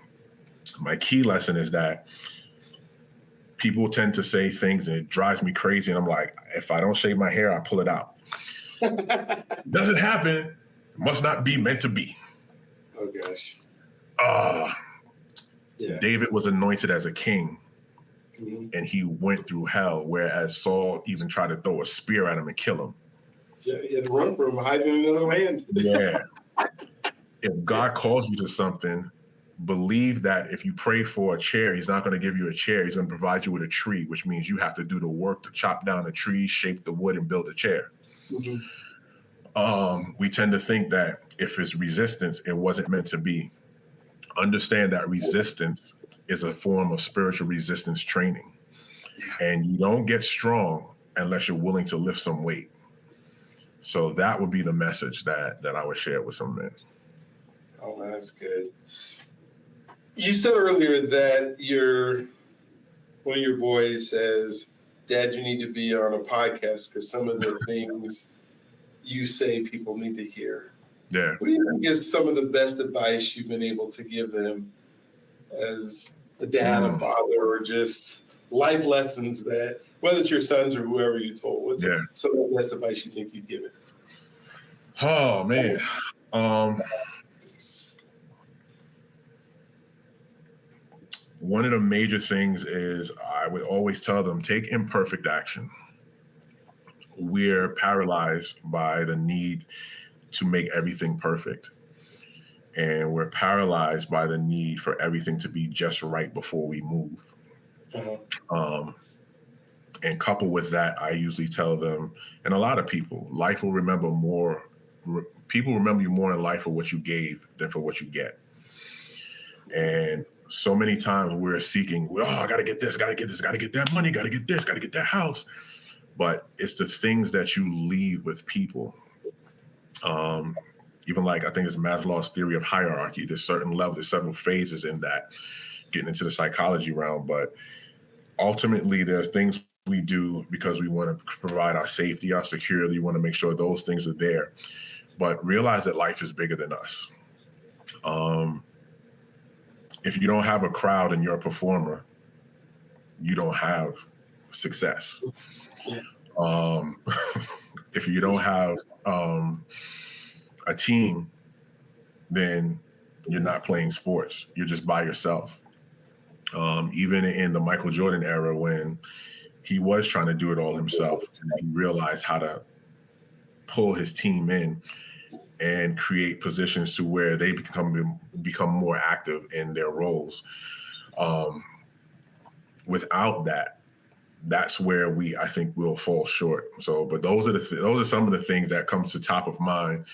my key lesson is that people tend to say things and it drives me crazy. And I'm like, if I don't shave my hair, I pull it out. Doesn't happen. It must not be meant to be.
Oh, gosh.
Yeah. David was anointed as a king, and he went through hell, whereas Saul even tried to throw a spear at him and kill him.
Yeah, he had to run from him, hiding in another land.
Yeah. If God calls you to something, believe that if you pray for a chair, he's not going to give you a chair. He's going to provide you with a tree, which means you have to do the work to chop down the tree, shape the wood, and build a chair. We tend to think that if it's resistance, it wasn't meant to be. Understand that resistance is a form of spiritual resistance training. And you don't get strong unless you're willing to lift some weight. So that would be the message that I would share with some men.
Oh, man, that's good. You said earlier that one of your boys says, Dad, you need to be on a podcast because some of the things you say people need to hear.
Yeah.
What do you think is some of the best advice you've been able to give them as a dad, a father, or just life lessons that, whether it's your sons or whoever you told, what's some of the best advice you think you've given?
Oh, man. One of the major things is I would always tell them, take imperfect action. We're paralyzed by the need to make everything perfect. And we're paralyzed by the need for everything to be just right before we move. And coupled with that, I usually tell them, and a lot of people, life will remember more. People remember you more in life for what you gave than for what you get. And so many times we're seeking, I got to get this, got to get this, got to get that money, got to get this, got to get that house. But it's the things that you leave with people. Even like, I think it's Maslow's theory of hierarchy. There's certain levels, there's several phases in that, getting into the psychology realm. But ultimately, there's things we do because we want to provide our safety, our security. We want to make sure those things are there. But realize that life is bigger than us. If you don't have a crowd and you're a performer, you don't have success. Um, if you don't have a team, then you're not playing sports. You're just by yourself. Even in the Michael Jordan era, when he was trying to do it all himself, and he realized how to pull his team in and create positions to where they become more active in their roles. Um, Without that, that's where I think we'll fall short. So, but those are some of the things that come to top of mind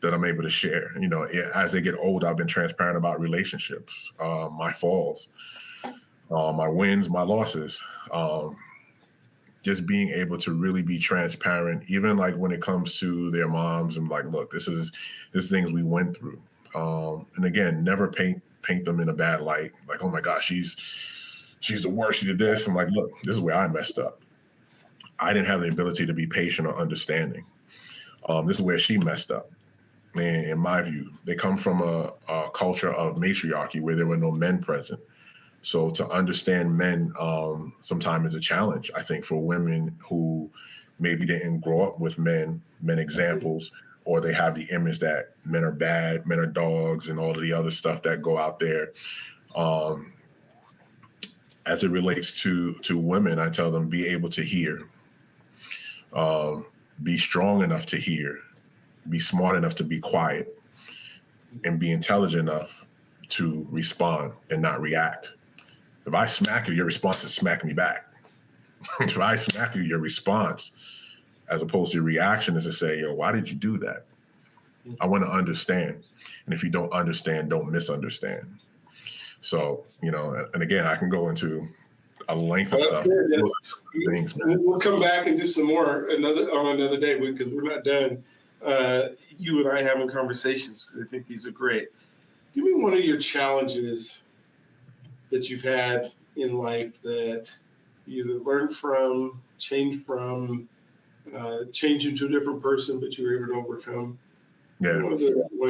that I'm able to share. You know, as they get older, I've been transparent about relationships, my falls, my wins, my losses. Just being able to really be transparent, even like when it comes to their moms, and like, look, this things we went through. And again, never paint them in a bad light. Like, oh my gosh, she's the worst. She did this. I'm like, look, this is where I messed up. I didn't have the ability to be patient or understanding. This is where she messed up. And in my view, they come from a culture of matriarchy where there were no men present. So to understand men sometimes is a challenge, I think, for women who maybe didn't grow up with men examples, or they have the image that men are bad, men are dogs, and all of the other stuff that go out there. As it relates to women, I tell them, be able to hear, be strong enough to hear, be smart enough to be quiet, and be intelligent enough to respond and not react. If I smack you, your response is smack me back. If I smack you, your response, as opposed to reaction, is to say, yo, why did you do that? I want to understand. And if you don't understand, don't misunderstand. So, you know, and again, I can go into a length of stuff.
Things, man. We'll come back and do some more on another day, because we're not done. You and I having conversations, because I think these are great. Give me one of your challenges that you've had in life that you either learned from, changed from, changed into a different person, but you were able to overcome.
Yeah.
One of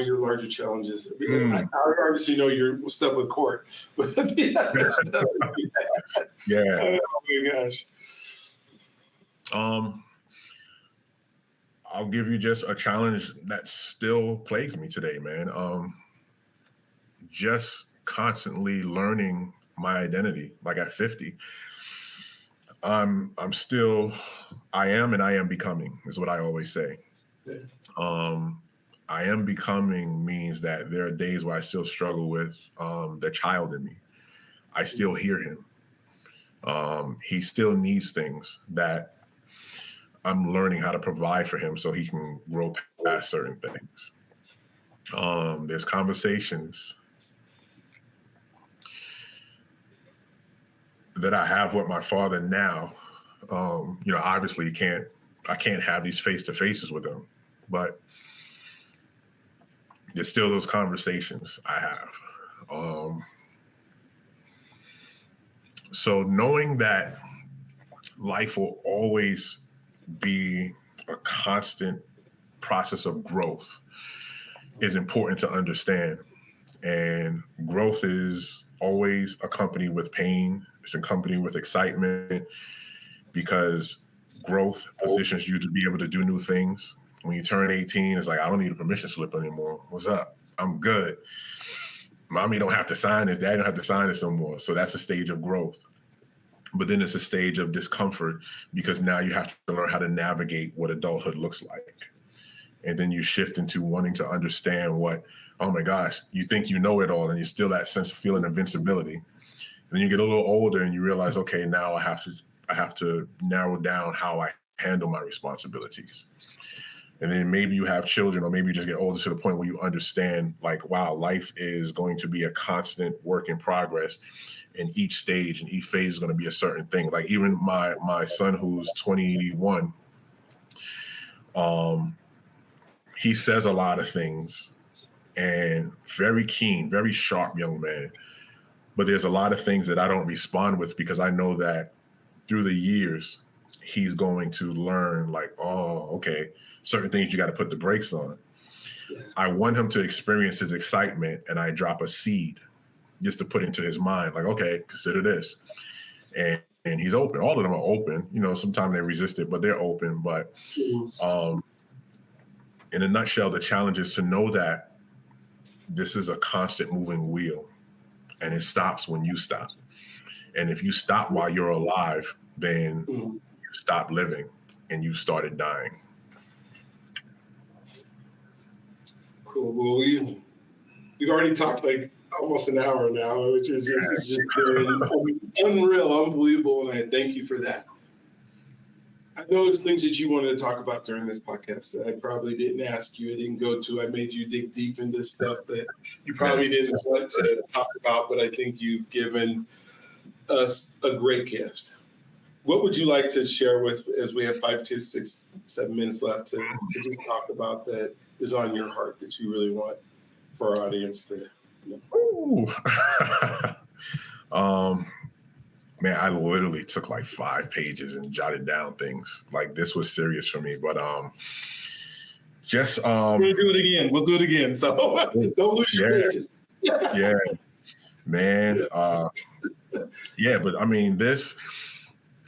your larger challenges. I obviously know your stuff with court, but yeah.
Yeah.
Oh my gosh.
I'll give you just a challenge that still plagues me today, man. Just constantly learning my identity. Like at 50, I am and I am becoming, is what I always say. Yeah. I am becoming means that there are days where I still struggle with the child in me. I still hear him. He still needs things that I'm learning how to provide for him so he can grow past certain things. There's conversations that I have with my father now. You know, obviously I can't have these face-to-faces with him, but there's still those conversations I have. So knowing that life will always be a constant process of growth is important to understand. And growth is always accompanied with pain. It's accompanied with excitement, because growth positions you to be able to do new things. When you turn 18, it's like, I don't need a permission slip anymore. What's up? I'm good. Mommy don't have to sign this. Dad don't have to sign this no more. So that's a stage of growth. But then it's a stage of discomfort, because now you have to learn how to navigate what adulthood looks like. And then you shift into wanting to understand what, oh my gosh, you think you know it all, and you still that sense of feeling invincibility. And then you get a little older and you realize, okay, now I have to narrow down how I handle my responsibilities. And then maybe you have children, or maybe you just get older to the point where you understand, like, wow, life is going to be a constant work in progress. And each stage and each phase is going to be a certain thing. Like even my son, who's 21, he says a lot of things, and very keen, very sharp young man. But there's a lot of things that I don't respond with, because I know that through the years, he's going to learn, like, oh, okay, certain things you got to put the brakes on. Yeah. I want him to experience his excitement, and I drop a seed just to put into his mind, like, okay, consider this. and he's open. All of them are open. You know, sometimes they resist it, but they're open. But in a nutshell, the challenge is to know that this is a constant moving wheel, and it stops when you stop. And if you stop while you're alive, then you stop living and you started dying.
Cool. Well, we've already talked like almost an hour now, which is just been unreal, unbelievable, and I thank you for that. I know there's things that you wanted to talk about during this podcast that I probably didn't ask you, I didn't go to. I made you dig deep into stuff that you probably didn't want to talk about, but I think you've given us a great gift. What would you like to share with, as we have 5 to 6, 7 minutes left to just talk about that is on your heart that you really want for our audience to know?
Ooh. Man, I literally took like 5 pages and jotted down things. Like, this was serious for me, but just
we'll do it again. We'll do it again. So don't lose your pages.
Yeah, man. But I mean,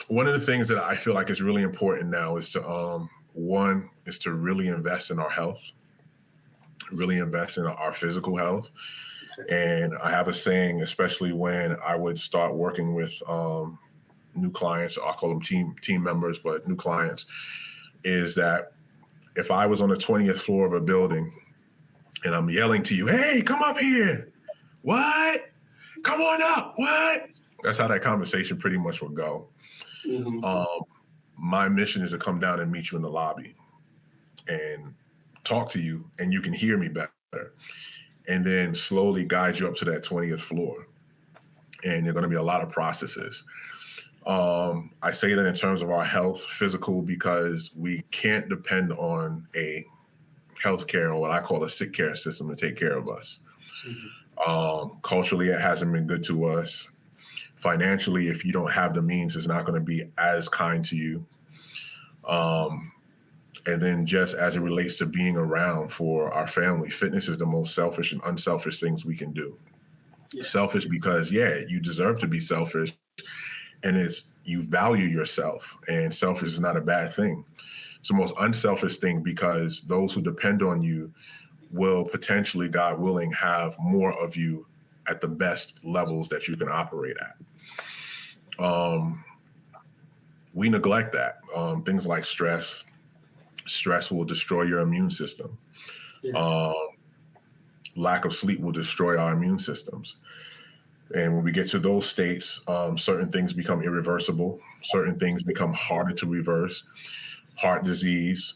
one of the things that I feel like is really important now is to one is to really invest in our health, really invest in our physical health. And I have a saying, especially when I would start working with new clients, I'll call them team members, but new clients, is that if I was on the 20th floor of a building and I'm yelling to you, hey, come up here. What? Come on up. What? That's how that conversation pretty much would go. My mission is to come down and meet you in the lobby and talk to you, and you can hear me better, and then slowly guide you up to that 20th floor. And there are going to be a lot of processes. I say that in terms of our health, physical, because we can't depend on a healthcare, or what I call a sick care system, to take care of us. Culturally, it hasn't been good to us. Financially, if you don't have the means, it's not going to be as kind to you. And then just as it relates to being around for our family, fitness is the most selfish and unselfish things we can do. Yeah. Selfish because, you deserve to be selfish, and you value yourself, and selfish is not a bad thing. It's the most unselfish thing because those who depend on you will potentially, God willing, have more of you at the best levels that you can operate at. We neglect that. Things like stress. Stress will destroy your immune system. Yeah. Lack of sleep will destroy our immune systems. And when we get to those states, certain things become irreversible. Certain things become harder to reverse. Heart disease,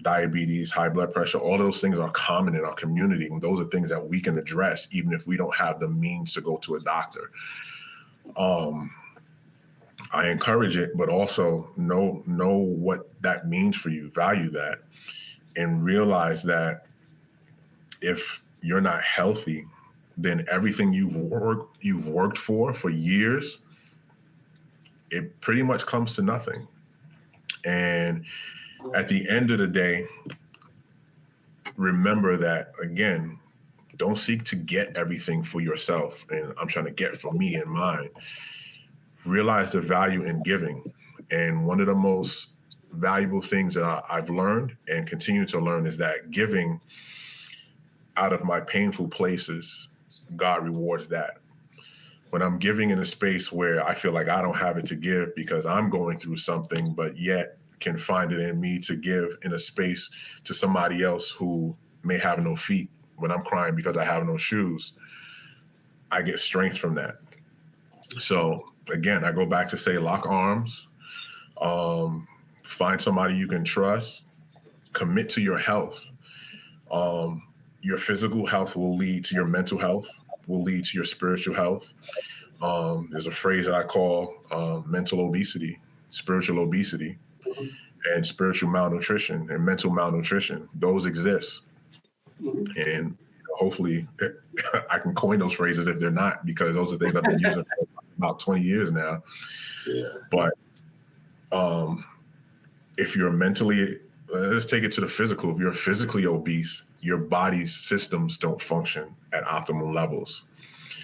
diabetes, high blood pressure, all those things are common in our community. And those are things that we can address, even if we don't have the means to go to a doctor. I encourage it, but also know what that means for you, value that, and realize that if you're not healthy, then everything you've worked for years, it pretty much comes to nothing. And at the end of the day, remember that, again, don't seek to get everything for yourself. And I'm trying to get for me and mine. Realize the value in giving. And one of the most valuable things that I've learned and continue to learn is that giving out of my painful places, God rewards that. When I'm giving in a space where I feel like I don't have it to give because I'm going through something, but yet can find it in me to give in a space to somebody else who may have no feet when I'm crying because I have no shoes, I get strength from that. So again, I go back to say, lock arms, find somebody you can trust, commit to your health. Your physical health will lead to your mental health, will lead to your spiritual health. There's a phrase that I call mental obesity, spiritual obesity, and spiritual malnutrition and mental malnutrition. Those exist. And hopefully I can coin those phrases if they're not, because those are things I've been using for about 20 years now. Yeah. But if you're mentally, let's take it to the physical. If you're physically obese, your body's systems don't function at optimal levels.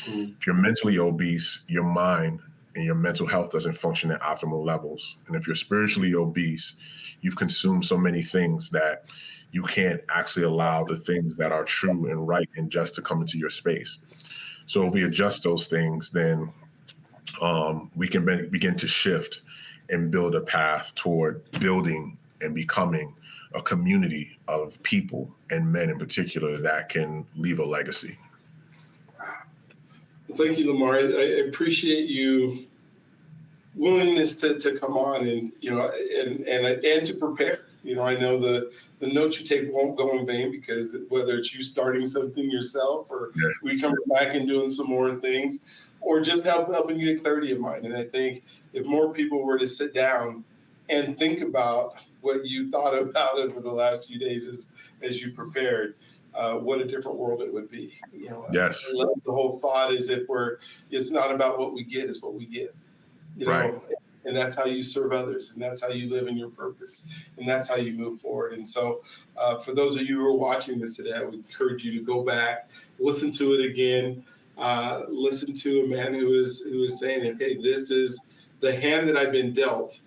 If you're mentally obese, your mind and your mental health doesn't function at optimal levels. And if you're spiritually obese, you've consumed so many things that you can't actually allow the things that are true and right and just to come into your space. So if we adjust those things, then we can begin to shift and build a path toward building and becoming a community of people and men in particular that can leave a legacy.
Thank you, Lamar. I appreciate you willingness to come on and and to prepare. I know the notes you take won't go in vain, because whether it's you starting something yourself, or we coming back and doing some more things, or just helping you get clarity of mind. And I think if more people were to sit down and think about what you thought about over the last few days as you prepared, what a different world it would be.
Yes.
The whole thought is, it's not about what we get, it's what we give.
Right.
And that's how you serve others, and that's how you live in your purpose, and that's how you move forward. And so for those of you who are watching this today, I would encourage you to go back, listen to it again, listen to a man who is saying, okay, this is the hand that I've been dealt,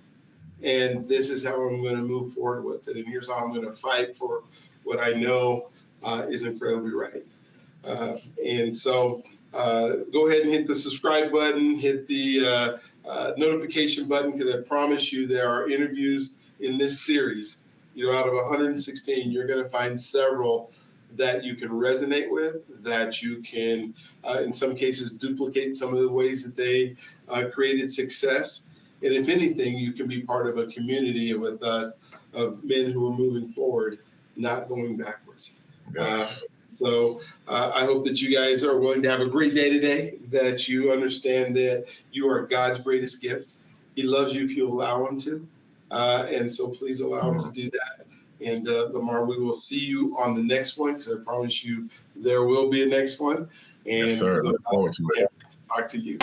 and this is how I'm going to move forward with it. And here's how I'm going to fight for what I know is incredibly right. And so go ahead and hit the subscribe button, hit the notification button, because I promise you there are interviews in this series. Out of 116, you're going to find several that you can resonate with, that you can, in some cases, duplicate some of the ways that they created success. And if anything, you can be part of a community with us of men who are moving forward, not going backwards.
Yes.
So I hope that you guys are willing to have a great day today, that you understand that you are God's greatest gift. He loves you if you allow him to. And so please allow him to do that. And Lamar, we will see you on the next one, because I promise you there will be a next one. And
yes, sir. Look forward to it.
Talk to you.